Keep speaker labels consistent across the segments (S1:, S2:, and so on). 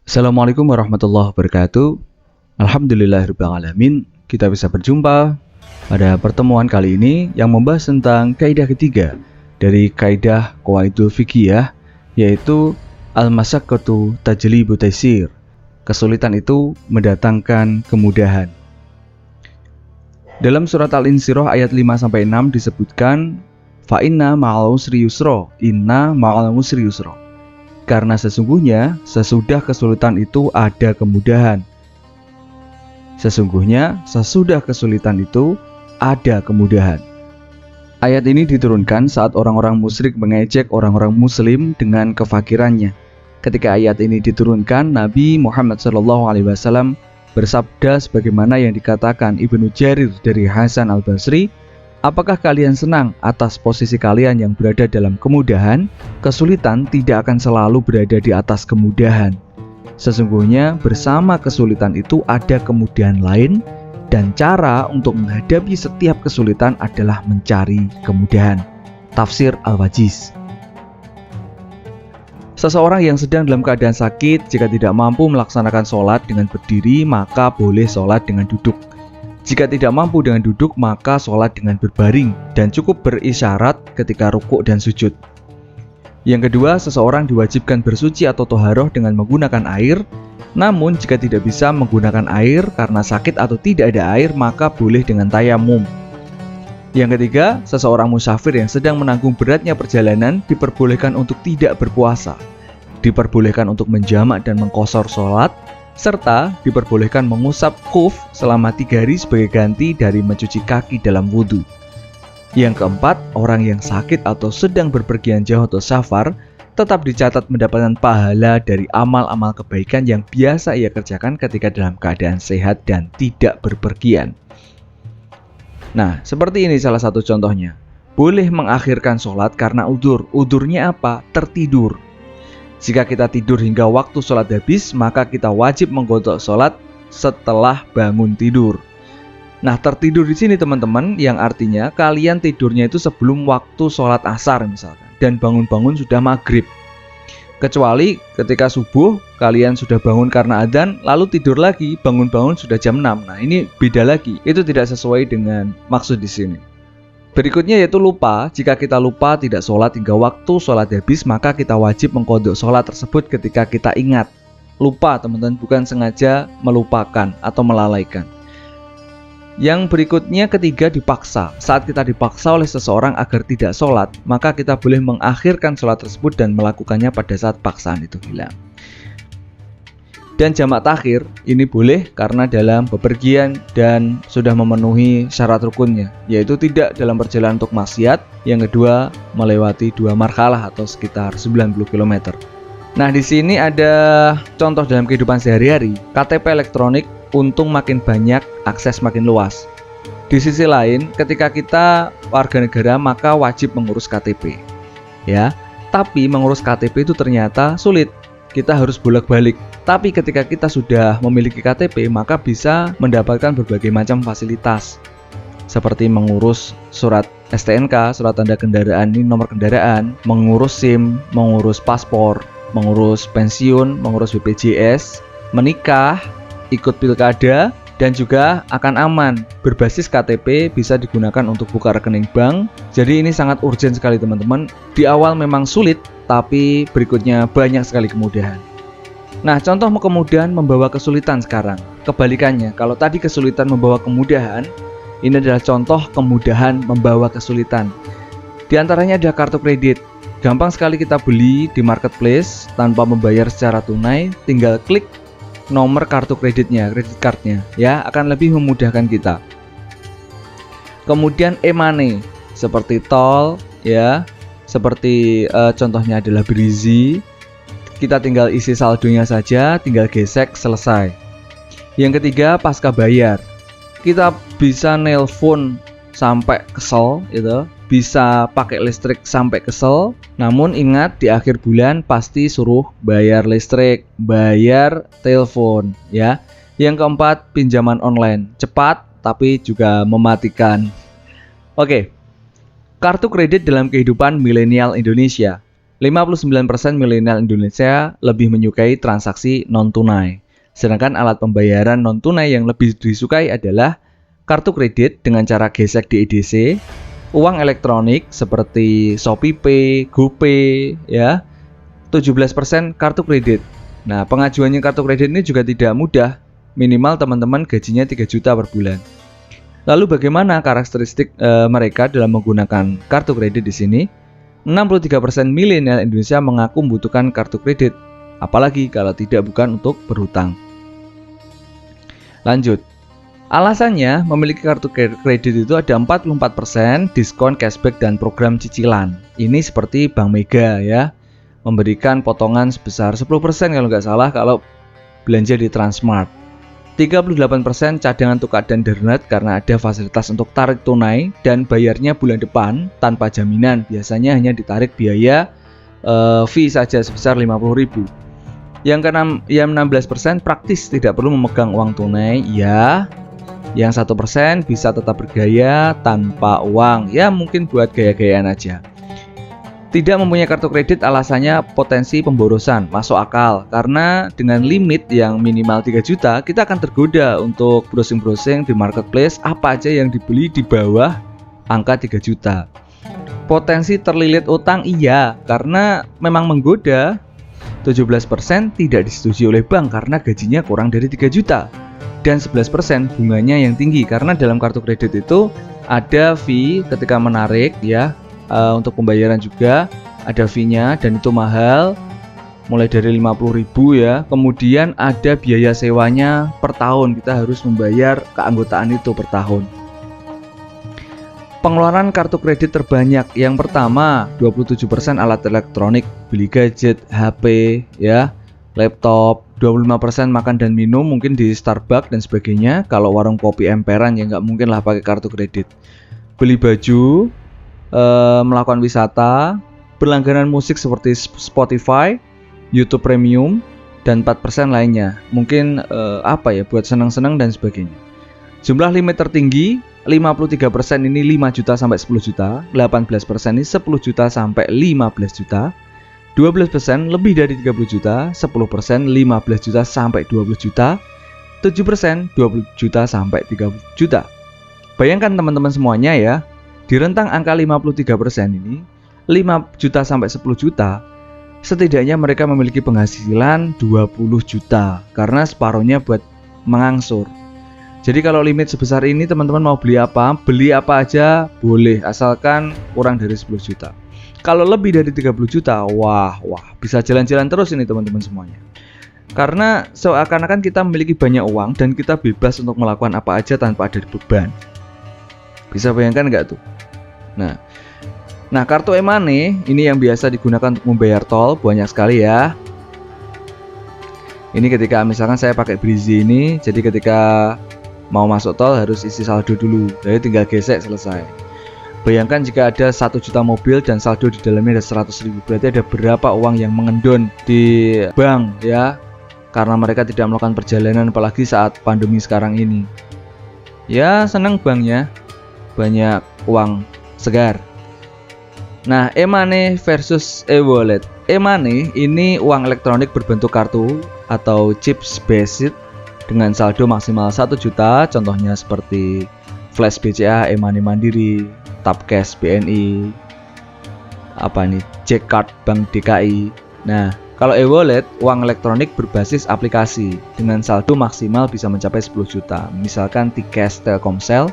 S1: Assalamualaikum warahmatullahi wabarakatuh. Alhamdulillahirrahmanirrahim. Kita bisa berjumpa pada pertemuan kali ini yang membahas tentang kaidah ketiga dari kaidah qawaidul fiqhiyah, yaitu al-masyaqqatu tajlibu taysir. Kesulitan itu mendatangkan kemudahan. Dalam surat Al-Insyirah ayat 5-6 disebutkan fa inna ma'al usri yusra, inna ma'al usri yusra. Karena sesungguhnya sesudah kesulitan itu ada kemudahan. Sesungguhnya sesudah kesulitan itu ada kemudahan. Ayat ini diturunkan saat orang-orang musyrik mengejek orang-orang muslim dengan kefakirannya. Ketika ayat ini diturunkan, Nabi Muhammad SAW bersabda sebagaimana yang dikatakan Ibnu Jarir dari Hasan Al-Basri, apakah kalian senang atas posisi kalian yang berada dalam kemudahan? Kesulitan tidak akan selalu berada di atas kemudahan. Sesungguhnya bersama kesulitan itu ada kemudahan lain, dan cara untuk menghadapi setiap kesulitan adalah mencari kemudahan. Tafsir Al-Wajiz. Seseorang yang sedang dalam keadaan sakit, jika tidak mampu melaksanakan sholat dengan berdiri, maka boleh sholat dengan duduk. Jika tidak mampu dengan duduk, maka sholat dengan berbaring dan cukup berisyarat ketika rukuk dan sujud. Yang kedua, seseorang diwajibkan bersuci atau toharoh dengan menggunakan air. Namun jika tidak bisa menggunakan air karena sakit atau tidak ada air, maka boleh dengan tayamum. Yang ketiga, seseorang musafir yang sedang menanggung beratnya perjalanan diperbolehkan untuk tidak berpuasa, diperbolehkan untuk menjamak dan mengqashar sholat, serta diperbolehkan mengusap khuf selama 3 hari sebagai ganti dari mencuci kaki dalam wudhu. Yang keempat, orang yang sakit atau sedang berpergian jauh atau safar tetap dicatat mendapatkan pahala dari amal-amal kebaikan yang biasa ia kerjakan ketika dalam keadaan sehat dan tidak berpergian. Nah, seperti ini salah satu contohnya. Boleh mengakhirkan sholat karena udzur. Udzurnya apa? Tertidur. Jika kita tidur hingga waktu sholat habis, maka kita wajib mengqadha sholat setelah bangun tidur. Nah, tertidur di sini teman-teman, yang artinya kalian tidurnya itu sebelum waktu sholat asar misalkan, dan bangun-bangun sudah maghrib. Kecuali ketika subuh, kalian sudah bangun karena adzan, lalu tidur lagi, bangun-bangun sudah jam 6. Nah, ini beda lagi. Itu tidak sesuai dengan maksud di sini. Berikutnya yaitu lupa. Jika kita lupa tidak sholat hingga waktu sholat habis, maka kita wajib mengqadha sholat tersebut ketika kita ingat. Lupa teman-teman, bukan sengaja melupakan atau melalaikan. Yang berikutnya ketiga, dipaksa. Saat kita dipaksa oleh seseorang agar tidak sholat, maka kita boleh mengakhirkan sholat tersebut dan melakukannya pada saat paksaan itu hilang. Dan jamak takhir ini boleh karena dalam bepergian dan sudah memenuhi syarat rukunnya, yaitu tidak dalam perjalanan untuk maksiat. Yang kedua, melewati 2 marhalah atau sekitar 90 km. Nah, di sini ada contoh dalam kehidupan sehari-hari. KTP elektronik, untung makin banyak, akses makin luas. Di sisi lain, ketika kita warga negara, maka wajib mengurus KTP. Ya, tapi mengurus KTP itu ternyata sulit. Kita harus bolak-balik. Tapi ketika kita sudah memiliki KTP, maka bisa mendapatkan berbagai macam fasilitas. Seperti mengurus surat STNK, surat tanda kendaraan, ini nomor kendaraan, mengurus SIM, mengurus paspor, mengurus pensiun, mengurus BPJS, menikah, ikut pilkada, dan juga akan aman. Berbasis KTP bisa digunakan untuk buka rekening bank. Jadi ini sangat urgent sekali teman-teman. Di awal memang sulit, tapi berikutnya banyak sekali kemudahan. Nah, contoh kemudahan membawa kesulitan sekarang. Kebalikannya, kalau tadi kesulitan membawa kemudahan, ini adalah contoh kemudahan membawa kesulitan. Di antaranya ada kartu kredit. Gampang sekali kita beli di marketplace tanpa membayar secara tunai, tinggal klik nomor kartu kreditnya, kredit cardnya, ya, akan lebih memudahkan kita. Kemudian e-money seperti tol, ya, seperti contohnya adalah Brizi. Kita tinggal isi saldonya saja, tinggal gesek, selesai. Yang ketiga, pasca bayar. Kita bisa nelpon sampai kesel, gitu. Bisa pakai listrik sampai kesel. Namun ingat, di akhir bulan pasti suruh bayar listrik, bayar telepon, ya. Yang keempat, pinjaman online. Cepat tapi juga mematikan. Oke. Kartu kredit dalam kehidupan milenial Indonesia. 59% milenial Indonesia lebih menyukai transaksi non-tunai. Sedangkan alat pembayaran non-tunai yang lebih disukai adalah kartu kredit dengan cara gesek di EDC, uang elektronik seperti ShopeePay, GoPay, ya, 17% kartu kredit. Nah, pengajuannya kartu kredit ini juga tidak mudah, minimal teman-teman gajinya 3 juta per bulan. Lalu bagaimana karakteristik mereka dalam menggunakan kartu kredit di sini? 63% milenial Indonesia mengaku membutuhkan kartu kredit, apalagi kalau bukan untuk berhutang. Lanjut. Alasannya, memiliki kartu kredit itu ada 44% diskon cashback dan program cicilan. Ini seperti Bank Mega ya, memberikan potongan sebesar 10% kalau nggak salah kalau belanja di Transmart. 38% cadangan tukar dan dernet karena ada fasilitas untuk tarik tunai dan bayarnya bulan depan tanpa jaminan. Biasanya hanya ditarik biaya fee saja sebesar 50.000. Yang keenam, yang 16% praktis tidak perlu memegang uang tunai. Ya, yang 1% bisa tetap bergaya tanpa uang. Ya, mungkin buat gaya-gayaan aja. Tidak mempunyai kartu kredit alasannya potensi pemborosan, masuk akal. Karena dengan limit yang minimal 3 juta, kita akan tergoda untuk browsing-browsing di marketplace apa aja yang dibeli di bawah angka 3 juta. Potensi terlilit utang iya, karena memang menggoda. 17% tidak disetujui oleh bank karena gajinya kurang dari 3 juta. Dan 11% bunganya yang tinggi karena dalam kartu kredit itu ada fee ketika menarik ya. Untuk pembayaran juga ada fee-nya dan itu mahal, mulai dari 50.000 ya. Kemudian ada biaya sewanya per tahun, kita harus membayar keanggotaan itu per tahun. Pengeluaran kartu kredit terbanyak yang pertama 27% alat elektronik, beli gadget, HP ya, laptop. 25% makan dan minum, mungkin di Starbucks dan sebagainya. Kalau warung kopi emperan ya nggak mungkin lah pakai kartu kredit. Beli baju, melakukan wisata, berlangganan musik seperti Spotify, YouTube Premium, dan 4% lainnya. Mungkin buat senang-senang dan sebagainya. Jumlah limit tertinggi 53% ini 5 juta sampai 10 juta, 18% ini 10 juta sampai 15 juta, 12% lebih dari 30 juta, 10% 15 juta sampai 20 juta, 7% 20 juta sampai 30 juta. Bayangkan teman-teman semuanya ya, di rentang angka 53% ini 5 juta sampai 10 juta, setidaknya mereka memiliki penghasilan 20 juta karena separuhnya buat mengangsur. Jadi kalau limit sebesar ini teman-teman mau beli apa aja boleh asalkan kurang dari 10 juta. Kalau lebih dari 30 juta, wah bisa jalan-jalan terus ini teman-teman semuanya. Karena seakan-akan kita memiliki banyak uang dan kita bebas untuk melakukan apa aja tanpa ada beban. Bisa bayangkan nggak tuh? Nah kartu e-money ini yang biasa digunakan untuk membayar tol banyak sekali ya. Ini ketika misalkan saya pakai Brizi ini, jadi ketika mau masuk tol harus isi saldo dulu, jadi tinggal gesek selesai. Bayangkan jika ada 1 juta mobil dan saldo di dalamnya ada 100.000, berarti ada berapa uang yang mengendon di bank ya, karena mereka tidak melakukan perjalanan apalagi saat pandemi sekarang ini. Ya senang banknya, banyak uang segar. Nah, e-money versus e-wallet. E-money ini uang elektronik berbentuk kartu atau chips based dengan saldo maksimal 1 juta, contohnya seperti Flash BCA, e-money Mandiri, Tapcash BNI, Jack Card Bank DKI. Nah, kalau e-wallet, uang elektronik berbasis aplikasi dengan saldo maksimal bisa mencapai 10 juta. Misalkan T-Cash Telkomsel,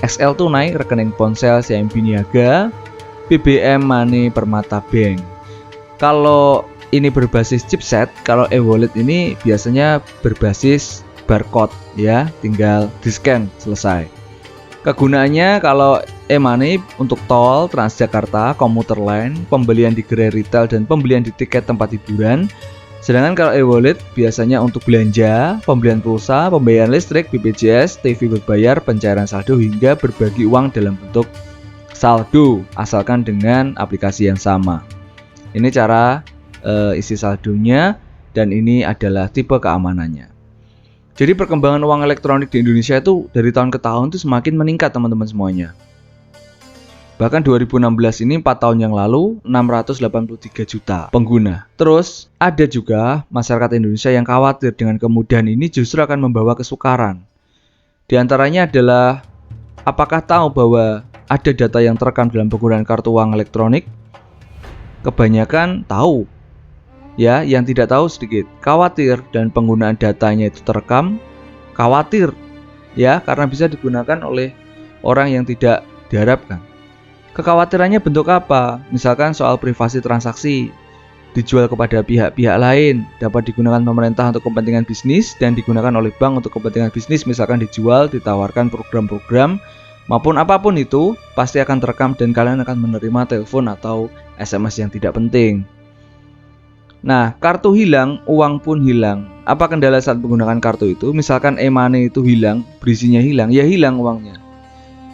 S1: XL Tunai, rekening ponsel CIMB Niaga, BBM Money Permata Bank. Kalau ini berbasis chipset, kalau e-wallet ini biasanya berbasis barcode ya, tinggal di-scan selesai. Kegunaannya kalau e-money untuk tol, Transjakarta, komuter lain, pembelian di gerai retail dan pembelian di tiket tempat hiburan. Sedangkan kalau e-wallet biasanya untuk belanja, pembelian pulsa, pembayaran listrik, BPJS, TV berbayar, pencairan saldo hingga berbagi uang dalam bentuk saldo asalkan dengan aplikasi yang sama. Ini cara isi saldonya dan ini adalah tipe keamanannya. Jadi perkembangan uang elektronik di Indonesia itu dari tahun ke tahun itu semakin meningkat teman-teman semuanya. Bahkan 2016 ini 4 tahun yang lalu 683 juta pengguna. Terus ada juga masyarakat Indonesia yang khawatir dengan kemudahan ini justru akan membawa kesukaran. Di antaranya adalah apakah tahu bahwa ada data yang terekam dalam penggunaan kartu uang elektronik? Kebanyakan tahu. Ya, yang tidak tahu sedikit. Khawatir dan penggunaan datanya itu terekam, khawatir. Ya, karena bisa digunakan oleh orang yang tidak diharapkan. Kekhawatirannya bentuk apa? Misalkan soal privasi transaksi, dijual kepada pihak-pihak lain, dapat digunakan pemerintah untuk kepentingan bisnis dan digunakan oleh bank untuk kepentingan bisnis, misalkan dijual, ditawarkan program-program, maupun apapun itu, pasti akan terekam dan kalian akan menerima telepon atau SMS yang tidak penting. Nah, kartu hilang, uang pun hilang. Apa kendala saat menggunakan kartu itu? Misalkan e-money itu hilang, berisinya hilang, ya hilang uangnya.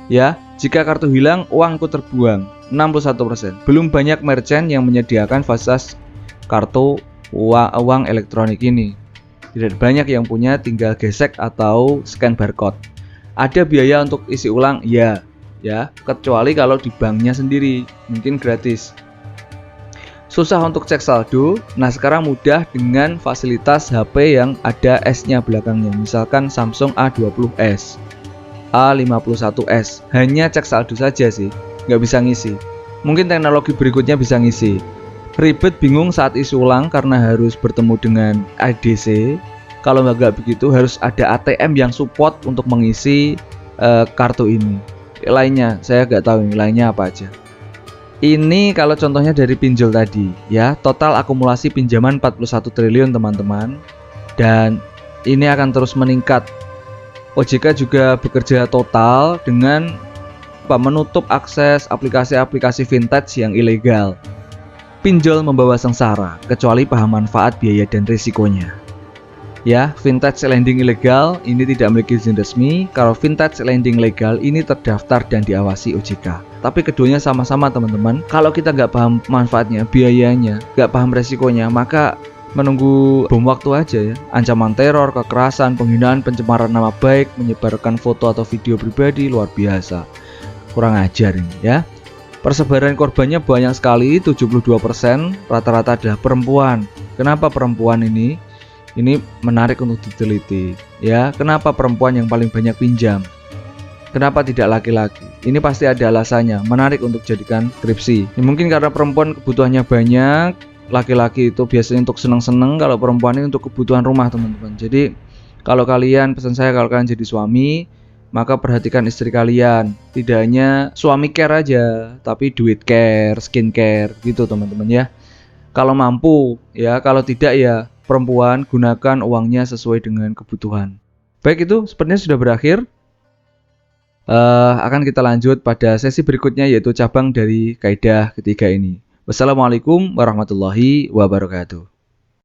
S1: Ya, jika kartu hilang, uangku terbuang 61%. Belum banyak merchant yang menyediakan fasilitas kartu uang elektronik ini. Tidak banyak yang punya, tinggal gesek atau scan barcode. Ada biaya untuk isi ulang? Ya, kecuali kalau di banknya sendiri, mungkin gratis. Susah untuk cek saldo. Nah, sekarang mudah dengan fasilitas HP yang ada S-nya belakangnya. Misalkan Samsung A20s. A51s, hanya cek saldo saja sih, nggak bisa ngisi. Mungkin teknologi berikutnya bisa ngisi. Ribet bingung saat isi ulang karena harus bertemu dengan IDC. Kalau nggak begitu harus ada ATM yang support untuk mengisi kartu ini. Lainnya saya nggak tahu ini lainnya apa aja. Ini kalau contohnya dari pinjol tadi ya, total akumulasi pinjaman 41 triliun teman-teman, dan ini akan terus meningkat. OJK juga bekerja total dengan menutup akses aplikasi-aplikasi vintage yang ilegal. Pinjol membawa sengsara, kecuali paham manfaat, biaya, dan risikonya. Ya, vintage lending ilegal ini tidak memiliki izin resmi. Kalau vintage lending legal ini terdaftar dan diawasi OJK. Tapi keduanya sama-sama teman-teman. Kalau kita nggak paham manfaatnya, biayanya, nggak paham resikonya, maka menunggu bom waktu aja ya. Ancaman teror, kekerasan, penghinaan, pencemaran nama baik, menyebarkan foto atau video pribadi, luar biasa. Kurang ajar ini ya. Persebaran korbannya banyak sekali, 72%, rata-rata adalah perempuan. Kenapa perempuan ini? Ini menarik untuk diteliti ya. Kenapa perempuan yang paling banyak pinjam? Kenapa tidak laki-laki? Ini pasti ada alasannya, menarik untuk jadikan skripsi. Ya, mungkin karena perempuan kebutuhannya banyak, laki-laki itu biasanya untuk seneng-seneng, kalau perempuan ini untuk kebutuhan rumah teman-teman. Jadi kalau kalian, pesan saya kalau kalian jadi suami, maka perhatikan istri kalian. Tidak hanya suami care aja, tapi duit care, skin care gitu teman-teman ya. Kalau mampu ya, kalau tidak ya perempuan gunakan uangnya sesuai dengan kebutuhan. Baik, itu sepertinya sudah berakhir. Akan kita lanjut pada sesi berikutnya, yaitu cabang dari kaidah ketiga ini. Wassalamualaikum warahmatullahi wabarakatuh.